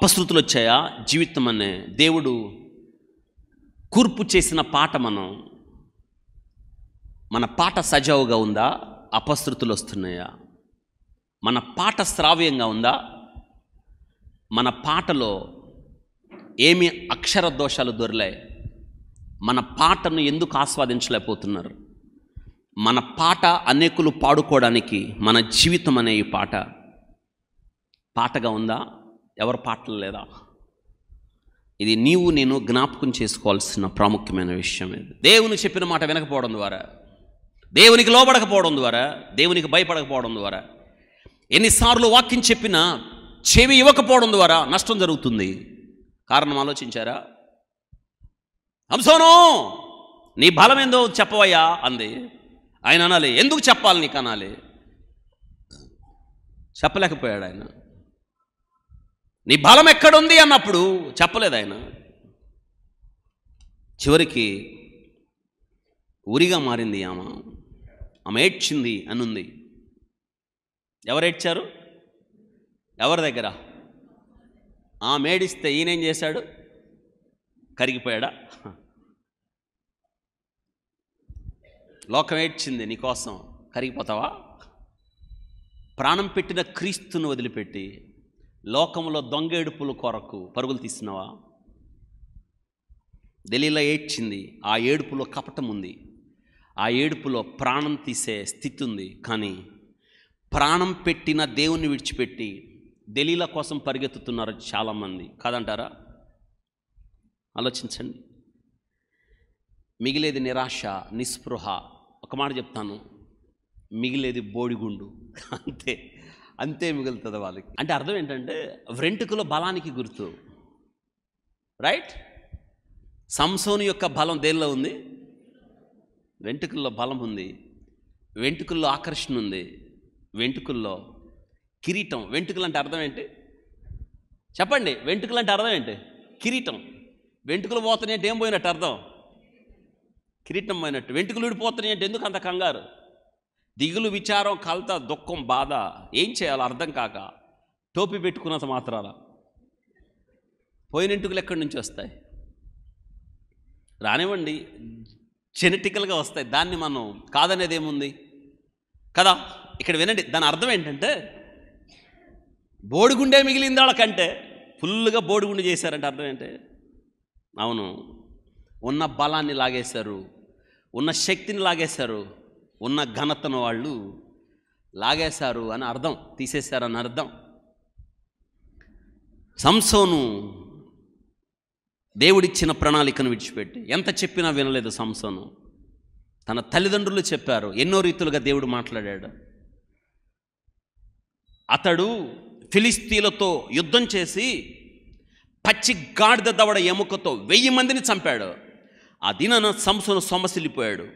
అపశృతులు వచ్చాయా? జీవితం అనే దేవుడు కూర్పు చేసిన పాట మన పాట సజావుగా ఉందా? అపశృతులు వస్తున్నాయా? మన పాట శ్రావ్యంగా ఉందా? మన పాటలో ఏమి అక్షర దోషాలు దొరిలాయి? మన పాటను ఎందుకు ఆస్వాదించలేకపోతున్నారు? మన పాట అనేకులు పాడుకోవడానికి మన జీవితం అనే ఈ పాటగా ఉందా? ఎవరి పాటలు లేదా? ఇది నీవు నేను జ్ఞాపకం చేసుకోవాల్సిన ప్రాముఖ్యమైన విషయం. ఇది దేవుని చెప్పిన మాట వినకపోవడం ద్వారా, దేవునికి లోబడకపోవడం ద్వారా, దేవునికి భయపడకపోవడం ద్వారా, ఎన్నిసార్లు వాక్యం చెప్పినా చెవి ఇవ్వకపోవడం ద్వారా నష్టం జరుగుతుంది. కారణం ఆలోచించారా? సంసోను, నీ బలం ఏందో చెప్పవయ్యా అంది. ఆయన అనాలి, ఎందుకు చెప్పాలి నీకు అనాలి. చెప్పలేకపోయాడు ఆయన. నీ బలం ఎక్కడుంది అన్నప్పుడు చెప్పలేదు ఆయన. చివరికి ఉరిగా మారింది ఆమె ఏడ్చింది అనుంది. ఎవరు ఏడ్చారు? ఎవరి దగ్గర? ఆమె ఏడిస్తే ఈయనేం చేశాడు? కరిగిపోయాడా? లోకం ఏడ్చింది నీకోసం, కరిగిపోతావా? ప్రాణం పెట్టిన క్రీస్తును వదిలిపెట్టి లోకంలో దొంగేడుపుల కొరకు పరుగులు తీస్తున్నావా? దెలీలా ఏడ్చింది. ఆ ఏడుపులో కపటం ఉంది, ఆ ఏడుపులో ప్రాణం తీసే స్థితి ఉంది. కానీ ప్రాణం పెట్టిన దేవుణ్ణి విడిచిపెట్టి దెలీలా కోసం పరిగెత్తుతున్నారు చాలామంది. కాదంటారా? ఆలోచించండి. మిగిలేది నిరాశ, నిస్పృహ. ఒక మాట చెప్తాను, మిగిలేది బోడిగుండు. అంతే మిగులుతుంది వాళ్ళకి. అంటే అర్థం ఏంటంటే వెంట్రుకలో బలానికి గుర్తు. రైట్? సంసోను యొక్క బలం దేనిలో ఉంది? వెంట్రుకల్లో బలం ఉంది, వెంట్రుకల్లో ఆకర్షణ ఉంది, వెంట్రుకల్లో కిరీటం. వెంట్రుకలు అంటే అర్థం ఏంటి చెప్పండి? వెంట్రుకలు అంటే అర్థం ఏంటి? కిరీటం. వెంట్రుకలు పోతున్నాయి అంటే ఏం పోయినట్టు అర్థం? కిరీటం పోయినట్టు. వెంట్రుకలు ఊడిపోతున్నాయి అంటే ఎందుకు అంత కంగారు? దిగులు, విచారం, కలత, దుఃఖం, బాధ. ఏం చేయాలో అర్థం కాక టోపీ పెట్టుకున్నంత మాత్రాల పోయిన వెంట్రుకలు ఎక్కడి నుంచి వస్తాయి? రానివ్వండి, జెనెటికల్గా వస్తాయి. దాన్ని మనం కాదనేది ఏముంది కదా? ఇక్కడ వినండి, దాని అర్థం ఏంటంటే బోడిగుండే మిగిలింది వాళ్ళకంటే ఫుల్గా బోడిగుండు చేశారంటే అర్థం ఏంటి? అవును, ఉన్న బలాన్ని లాగేశారు, ఉన్న శక్తిని లాగేశారు, ఉన్న ఘనతను వాళ్ళు లాగేశారు అని అర్థం, తీసేశారని అర్థం. సంసోను దేవుడిచ్చిన ప్రణాళికను విడిచిపెట్టి ఎంత చెప్పినా వినలేదు సంసోను. తన తల్లిదండ్రులు చెప్పారు, ఎన్నో రీతులుగా దేవుడు మాట్లాడాడు. అతడు ఫిలిస్తీన్లతో యుద్ధం చేసి పచ్చి గాడిద దవడ ఎముకతో 1000 మందిని చంపాడు. ఆ దినాన సంసోను సొమ్మసిల్లిపోయాడు.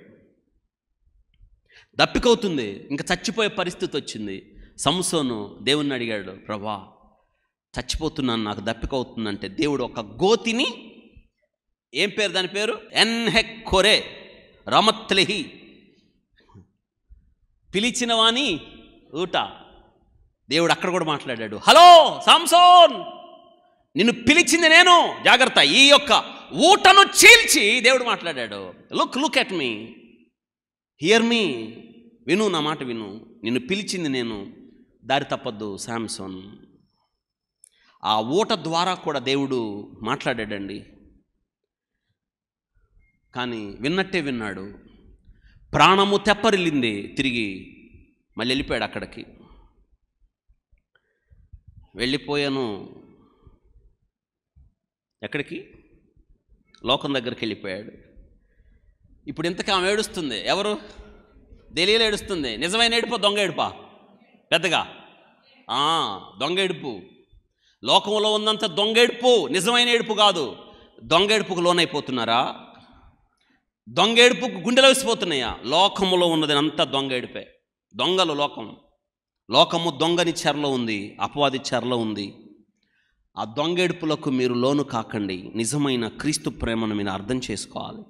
దప్పికవుతుంది, ఇంకా చచ్చిపోయే పరిస్థితి వచ్చింది. సంసోను దేవుణ్ణి అడిగాడు, ప్రభా చచ్చిపోతున్నాను, నాకు దప్పికవుతుందంటే దేవుడు ఒక గోతిని, ఏం పేరు దాని పేరు? ఎన్హెక్కొరే రమత్లెహి, పిలిచిన వాణి ఊట. దేవుడు అక్కడ కూడా మాట్లాడాడు, హలో సంసోన్, నిన్ను పిలిచింది నేను, జాగ్రత్త. ఈ యొక్క ఊటను చీల్చి దేవుడు మాట్లాడాడు. లుక్ ఎట్ మీ, హియర్ మీ, విను, నా మాట విను, నిన్ను పిలిచింది నేను, దారి తప్పద్దు శాంసోన్. ఆ ఊట ద్వారా కూడా దేవుడు మాట్లాడాడండి. కానీ విన్నట్టే విన్నాడు. ప్రాణము తెప్పరిల్లింది, తిరిగి మళ్ళీ వెళ్ళిపోయాడు అక్కడికి. వెళ్ళిపోయాను ఎక్కడికి? లోకం దగ్గరికి వెళ్ళిపోయాడు. ఇప్పుడు ఇంతకీ ఆమె ఏడుస్తుంది. ఎవరు? దెలీలా ఏడుస్తుంది. నిజమైన ఏడుపా, దొంగ ఏడుపా? పెద్దగా దొంగ ఏడుపు. లోకంలో ఉన్నంత దొంగ ఏడుపు, నిజమైన ఏడుపు కాదు. దొంగ ఏడుపుకు లోనైపోతున్నారా? దొంగ ఏడుపుకు గుండెలు వేసిపోతున్నాయా? లోకములో ఉన్నది అంతా దొంగ ఏడుపే. దొంగలు లోకము దొంగని చెరలో ఉంది, అపవాది చెరలో ఉంది. ఆ దొంగ ఏడుపులకు మీరు లోను కాకండి. నిజమైన క్రీస్తు ప్రేమను మీరు అర్థం చేసుకోవాలి.